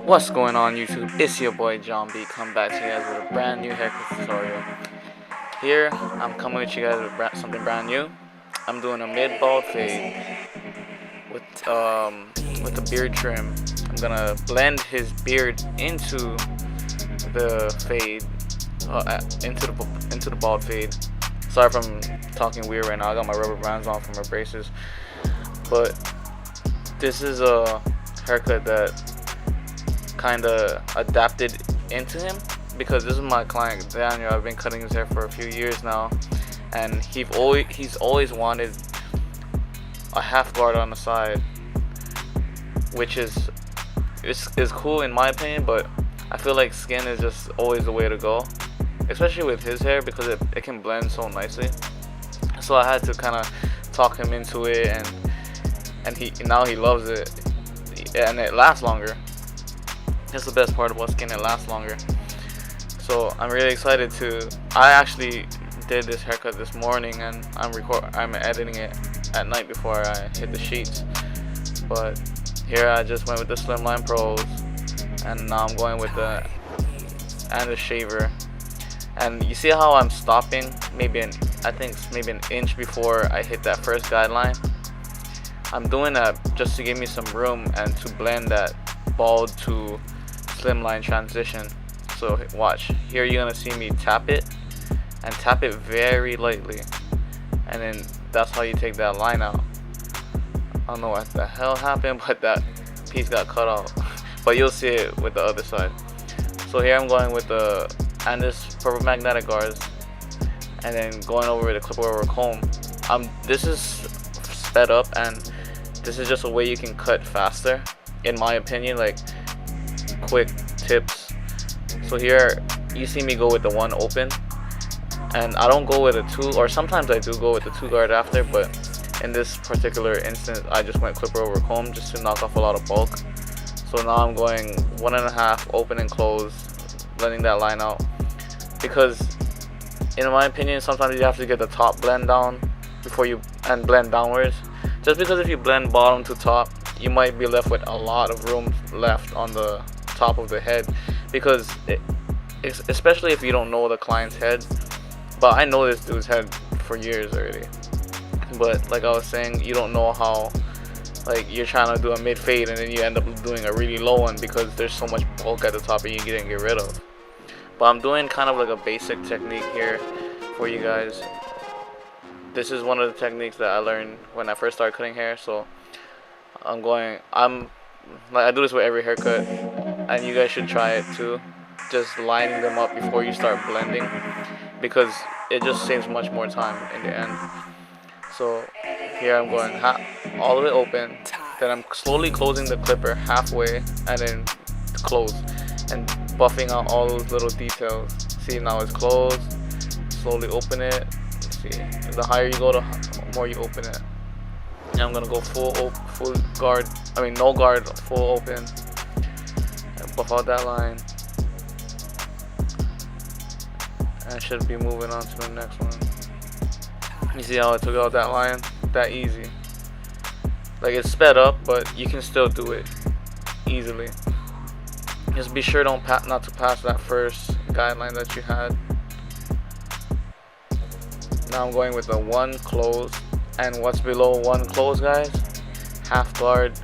What's going on YouTube? It's your boy John B. Come back to you guys with a brand new haircut tutorial. Here I'm coming with you guys with something brand new. I'm doing a mid bald fade with a beard trim. I'm gonna blend his beard into the fade, into the bald fade. Sorry if I'm talking weird right now. I got my rubber bands on from my braces, but this is a haircut that kind of adapted into him because this is my client Daniel. I've been cutting his hair for a few years now, and he's always wanted a half guard on the side, which is cool in my opinion, but I feel like skin is just always the way to go, especially with his hair because it can blend so nicely. So I had to kind of talk him into it, and now he loves it, and it lasts longer. That's the best part about skin, it lasts longer. So I'm really excited I actually did this haircut this morning, and I'm editing it at night before I hit the sheets. But here I just went with the Slimline Pros, and now I'm going with the shaver. And you see how I'm stopping I think maybe an inch before I hit that first guideline. I'm doing that just to give me some room and to blend that bald to slimline transition. So watch, here you're gonna see me tap it very lightly, and then that's how you take that line out. I don't know what the hell happened, but that piece got cut out. But you'll see it with the other side. So here I'm going with the purple magnetic guards, and then going over the clip over comb. This is sped up, and this is just a way you can cut faster, in my opinion, like quick tips. So here you see me go with the one open, and I don't go with a two, or sometimes I do go with the two guard after, but in this particular instance I just went clipper over comb just to knock off a lot of bulk. So now I'm going 1.5 open and close, blending that line out, because in my opinion sometimes you have to get the top blend down before you blend downwards, just because if you blend bottom to top you might be left with a lot of room left on the top of the head, because especially if you don't know the client's head. But I know this dude's head for years already, but like I was saying, you don't know how, like, you're trying to do a mid fade and then you end up doing a really low one because there's so much bulk at the top and you didn't get rid of. But I'm doing kind of like a basic technique here for you guys. This is one of the techniques that I learned when I first started cutting hair. So I do this with every haircut, and you guys should try it too. Just lining them up before you start blending, because it just saves much more time in the end. So here I'm going all the way open, then I'm slowly closing the clipper halfway, and then close, and buffing out all those little details. See, now it's closed. Slowly open it. See, the higher you go, the more you open it. And I'm gonna go full guard. I mean no guard, full open, and buff out that line. And I should be moving on to the next one. You see how I took out that line? That easy. Like, it's sped up, but you can still do it easily. Just be sure not to pass that first guideline that you had. Now I'm going with the one close, and what's below one close, guys? Half guard,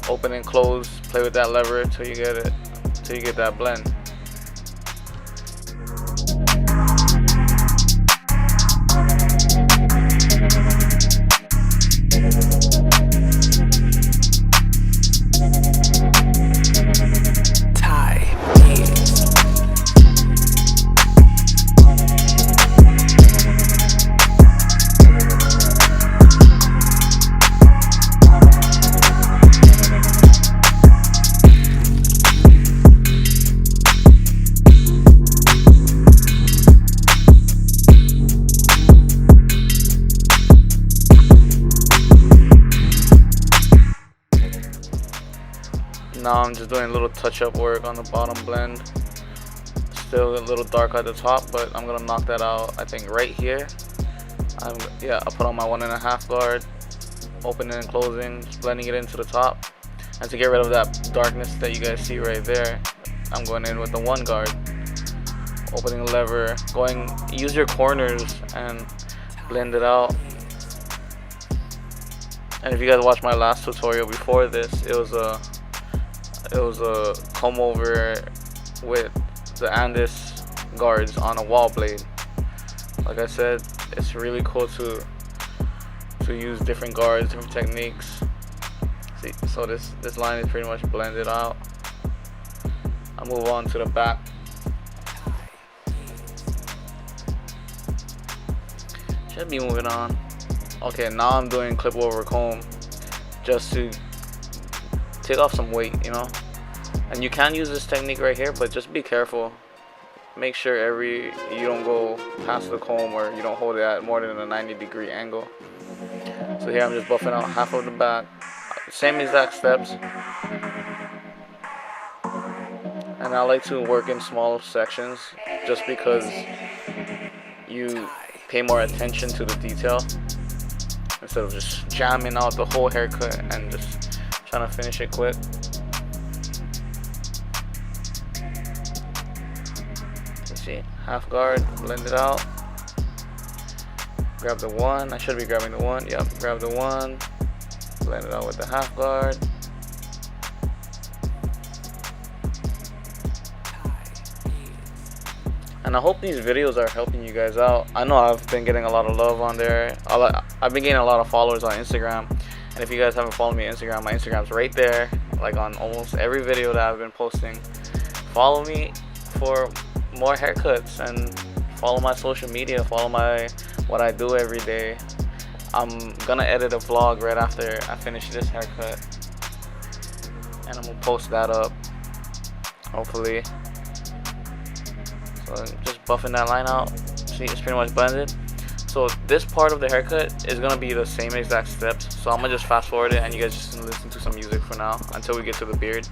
open and close. Play with that lever till you get that blend. Now I'm just doing a little touch-up work on the bottom blend. Still a little dark at the top, but I'm gonna knock that out. I think right here. I put on my 1.5 guard, opening and closing, just blending it into the top, And to get rid of that darkness that you guys see right there, I'm going in with the 1 guard. Opening the lever, use your corners and blend it out. And if you guys watched my last tutorial before this, it was a comb over with the Andis guards on a wall blade. Like I said, it's really cool to use different guards, different techniques. See, so this line is pretty much blended out. I'll move on to the back. Should be moving on. Okay, now I'm doing clip over comb just to take off some weight, you know. And you can use this technique right here, but just be careful. Make sure you don't go past the comb, or you don't hold it at more than a 90-degree angle. So here I'm just buffing out half of the back. Same exact steps. And I like to work in small sections just because you pay more attention to the detail instead of just jamming out the whole haircut and just trying to finish it quick. You see, half guard, blend it out. Grab the 1. I should be grabbing the 1. Yep, grab the 1. Blend it out with the half guard. And I hope these videos are helping you guys out. I know I've been getting a lot of love on there. I've been getting a lot of followers on Instagram. And if you guys haven't followed me on Instagram, my Instagram's right there, like on almost every video that I've been posting. Follow me for more haircuts, and follow my social media, follow what I do every day. I'm gonna edit a vlog right after I finish this haircut, and I'm gonna post that up, hopefully. So just buffing that line out. See, it's pretty much blended. So this part of the haircut is gonna be the same exact steps. So I'm gonna just fast forward it, and you guys just listen to some music for now until we get to the beard.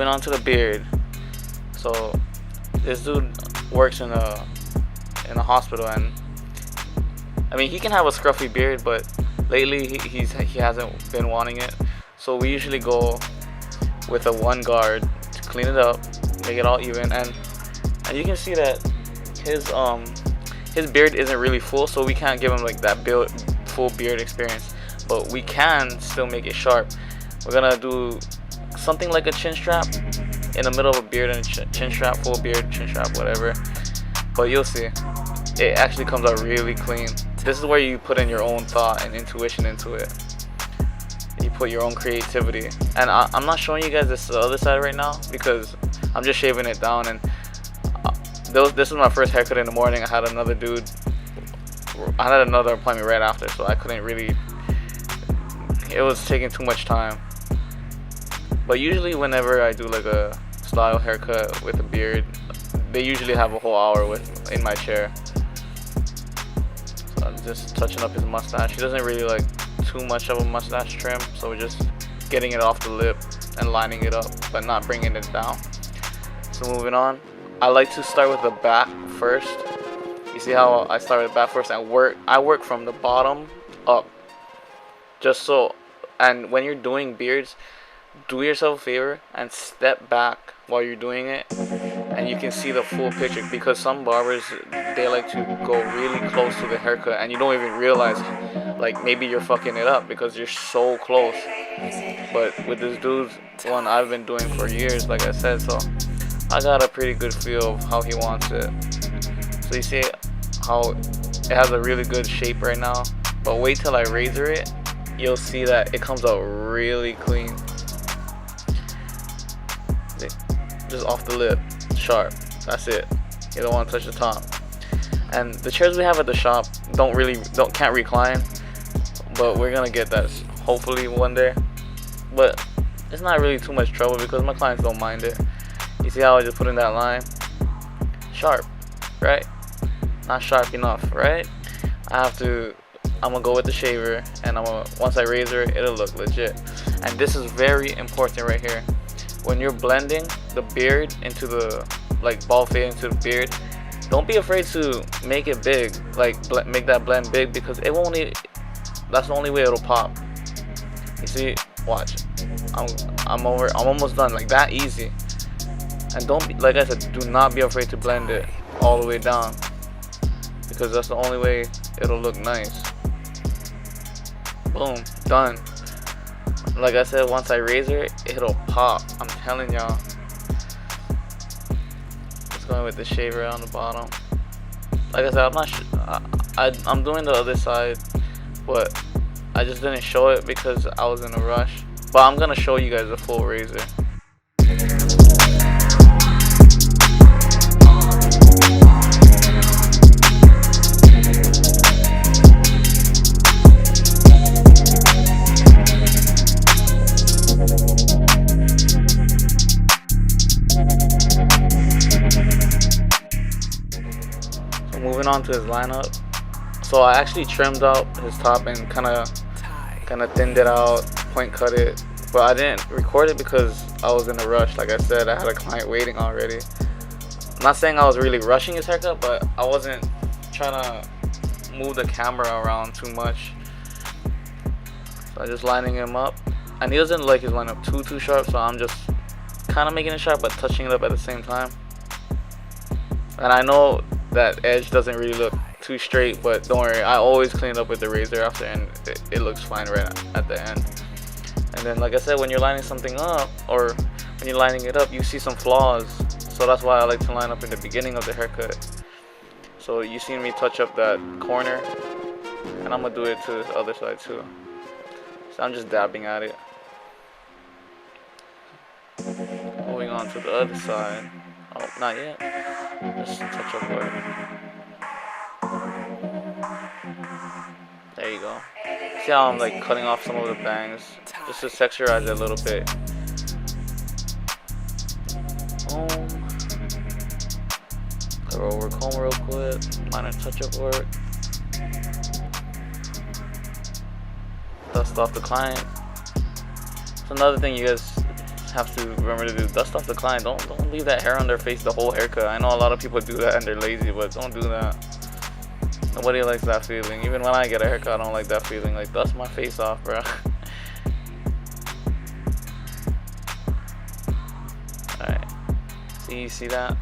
moving on to the beard. So this dude works in a hospital, and I mean, he can have a scruffy beard, but lately he hasn't been wanting it. So we usually go with a one guard to clean it up, make it all even, and you can see that his beard isn't really full, so we can't give him like that full beard experience, but we can still make it sharp. We're gonna do something like a chin strap in the middle of a beard and a chin strap, full beard, chin strap, whatever. But you'll see, it actually comes out really clean. This is where you put in your own thought and intuition into it. You put your own creativity. And I'm not showing you guys this other side right now because I'm just shaving it down. And this was my first haircut in the morning. I had another appointment right after, so I couldn't really, it was taking too much time. But usually whenever I do like a style haircut with a beard, they usually have a whole hour in my chair. So I'm just touching up his mustache. He doesn't really like too much of a mustache trim, so we're just getting it off the lip and lining it up, but not bringing it down. So moving on, I like to start with the back first. You see how I start with the back first and I work from the bottom up. Just so, and when you're doing beards, do yourself a favor and step back while you're doing it, and you can see the full picture, because some barbers, they like to go really close to the haircut and you don't even realize, like, maybe you're fucking it up because you're so close. But with this dude's one, I've been doing for years, like I said, so I got a pretty good feel of how he wants it. So you see how it has a really good shape right now, but wait till I razor it, you'll see that it comes out really clean. Just off the lip, sharp. That's it. You don't want to touch the top. And the chairs we have at the shop can't recline, but we're gonna get that hopefully one day. But it's not really too much trouble because my clients don't mind it. You see how I just put in that line? Sharp, right? Not sharp enough, right? I'm gonna go with the shaver, and once I razor it, it'll look legit. And this is very important right here. When you're blending the beard into the, like, ball fade into the beard, don't be afraid to make it big, like make that blend big, because it won't that's the only way it'll pop. You see, watch, I'm almost done, like that easy. And don't be, like I said, do not be afraid to blend it all the way down, because that's the only way it'll look nice. Boom, done. Like I said, once I razor it, it'll pop. I'm telling y'all. Just going with the shaver on the bottom. Like I said, I'm not sure. I'm doing the other side, but I just didn't show it because I was in a rush. But I'm gonna show you guys the full razor. Moving on to his lineup. So I actually trimmed out his top and kind of thinned it out, point cut it, but I didn't record it because I was in a rush. Like I said, I had a client waiting already. I'm not saying I was really rushing his haircut, but I wasn't trying to move the camera around too much. So I'm just lining him up, and he doesn't like his lineup too sharp, so I'm just kind of making it sharp but touching it up at the same time. And I know that edge doesn't really look too straight, but don't worry, I always clean it up with the razor after, and it looks fine right at the end. And then, like I said, when you're lining something up, or when you're lining it up, you see some flaws, so that's why I like to line up in the beginning of the haircut. So you see me touch up that corner, and I'm gonna do it to the other side too. So I'm just dabbing at it. Moving on to the other side. Oh, not yet. Just some touch up work. There you go. See how I'm like cutting off some of the bangs just to texturize it a little bit. Go over comb real quick. Minor touch up work. Dust off the client. So another thing you guys have to remember to do dust off the client. Don't leave that hair on their face the whole haircut. I know a lot of people do that and they're lazy, but don't do that. Nobody likes that feeling. Even when I get a haircut, I don't like that feeling. Like, dust my face off, bro. Alright. See that?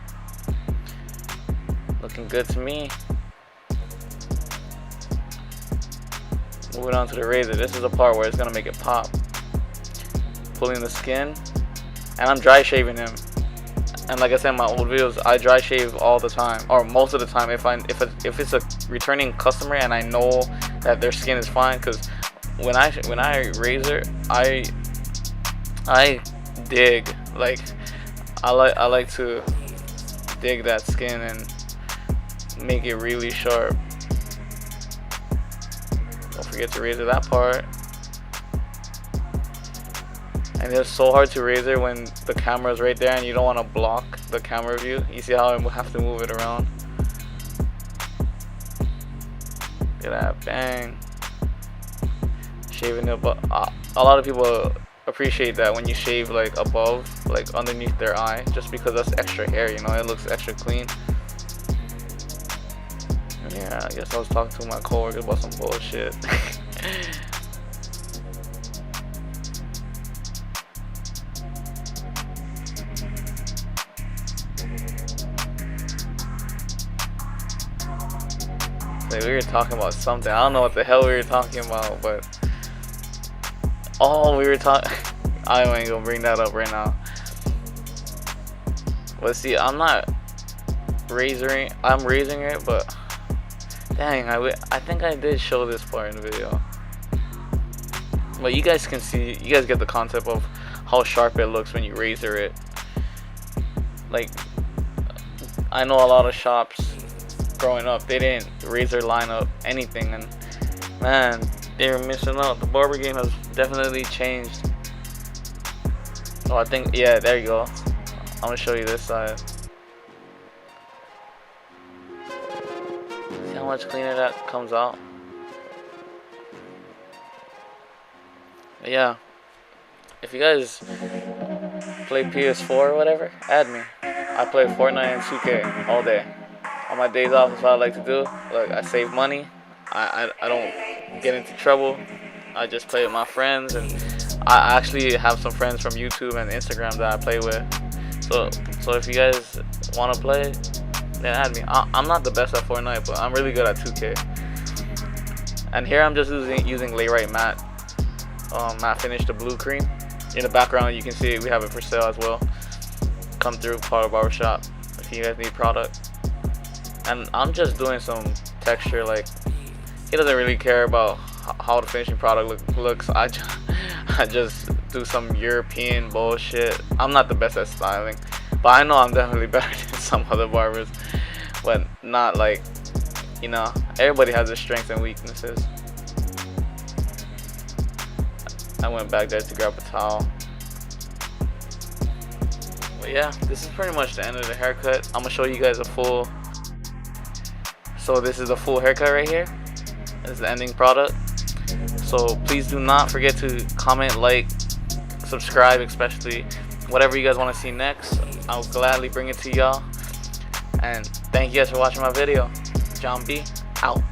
Looking good to me. Moving on to the razor. This is the part where it's gonna make it pop. Pulling the skin, and I'm dry shaving him. And like I said in my old videos, I dry shave all the time, or most of the time. If it's a returning customer and I know that their skin is fine, because when I razor, I dig, like I like to dig that skin and make it really sharp. Don't forget to razor that part. And it's so hard to razor when the camera's right there and you don't want to block the camera view. You see how I have to move it around? Look at that, bang. Shaving it, but a lot of people appreciate that when you shave like above, like underneath their eye, just because that's extra hair, you know, it looks extra clean. And yeah, I guess I was talking to my coworker about some bullshit. Like, we were talking about something. I don't know what the hell we were talking about, but we were talking. I ain't gonna bring that up right now. But see, I'm not razoring. I'm razoring it, but dang, I think I did show this part in the video. But you guys can see. You guys get the concept of how sharp it looks when you razor it. Like, I know a lot of shops growing up, they didn't razor line up anything, and man, they were missing out. The barber game has definitely changed. Oh, I think, yeah, there you go. I'm gonna show you this side. See how much cleaner that comes out? But yeah, if you guys play PS4 or whatever, add me. I play Fortnite and 2K all day. On my days off, that's what I like to do. Look, I save money. I don't get into trouble. I just play with my friends, and I actually have some friends from YouTube and Instagram that I play with. So if you guys want to play, then add me. I'm not the best at Fortnite, but I'm really good at 2K. And here I'm just using Layrite matte. Matte finish, the blue cream. In the background, you can see we have it for sale as well. Come through PARLOR Barbershop if you guys need product. And I'm just doing some texture. Like, he doesn't really care about how the finishing product looks. I just do some European bullshit. I'm not the best at styling, but I know I'm definitely better than some other barbers. But not like, you know, everybody has their strengths and weaknesses. I went back there to grab a towel. But yeah, this is pretty much the end of the haircut. I'm gonna show you guys a full. So this is the full haircut right here. This is the ending product. So please do not forget to comment, like, subscribe, especially whatever you guys want to see next. I'll gladly bring it to y'all. And thank you guys for watching my video. John B, out.